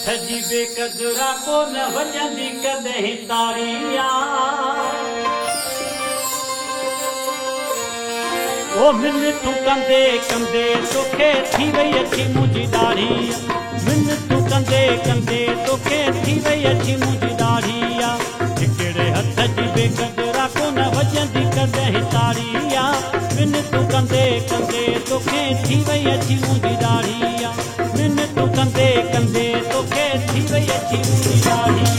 हथ जी बेकदुरा को न वॼंदी कॾहिं तारिया ओ मिनतूं कंदे कंदे तोखे थी वई अची मुंहिंजी दाढ़ी मिनतूं कंदे कंदे तोखे थी वई अची मुंहिंजी दाढ़ी कहिड़े हथ जी बेकदुरा को न वॼंदी कॾहिं तारिया मिनतूं कंदे कंदे तोखे थी वई अची मुंहिंजी दाढ़ी मिनतूं कंदे कंदे तोखे थी वई अची मुंहिंजी दाढ़ी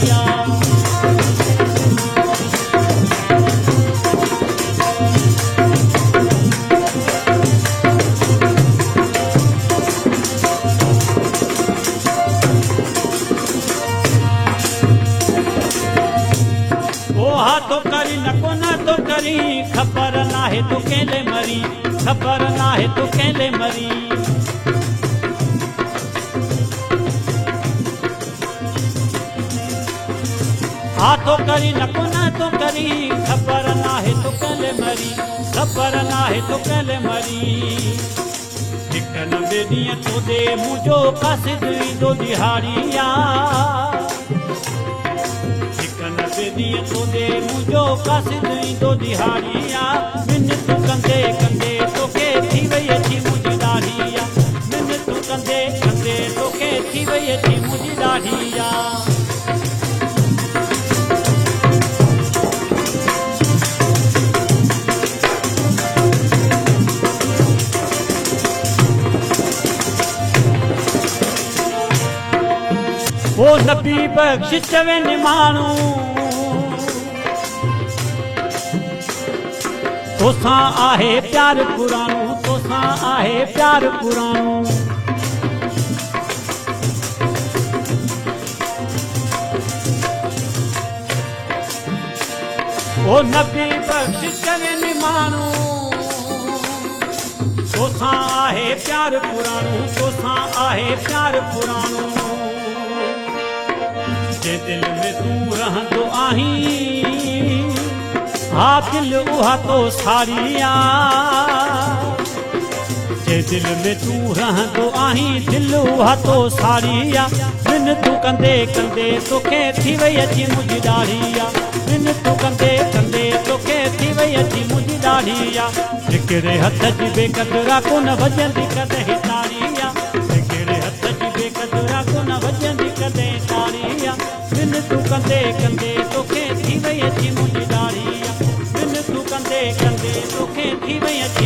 तो करी न को न तो करी खबर नाहे तो केले मरी खबर नाहे तो केले मरी हाथों करी न को न तो करी खबर नाहे तो केले मरी खबर नाहे तो केले मरी हिक न ॾींहं तो दे मुंहिंजो कासिद ईंदो दिहाड़िया ॾींहं तो दे मुंहिंजो कासिद ईंदो दिहाड़िया मिनतूं कंदे कंदे तोखे थी वई अची मुंहिंजी दाढ़ी मिनतूं कंदे कंदे तोखे थी वई अची मुंहिंजी दाढ़ी ओ नबी बख़्शिश चवे न माण्हू तोसां आहे प्यार पुराणो तोसां आहे प्यार पुराणो ओ नबी बख़्शिश करे न माण्हू तोसां आहे प्यार पुराणो तोसां आहे प्यार पुराणो जे दिल में तूं रहंदो आहीं हा दिल उहा तो सारिया जे दिल में तूं रहंदो आहीं दिल उहा तो सारिया मिनतूं कंदे कंदे तोखे थी वई अची मुंहिंजी दाढ़ी मिनतूं कंदे कंदे तोखे थी वई अची मुंहिंजी दाढ़ी हिकिड़े हथ जी बेकदुरा को न वॼंदी कॾहिं ताड़िया हिकिड़े हथ जी बेकदुरा को न वॼंदी कॾहिं ताड़िया मिनतूं कंदे कंदे तोखे थी वई अची मुंहिंजी दाढ़ी मिनतूं कंदे कंदे तोखे थी वई अची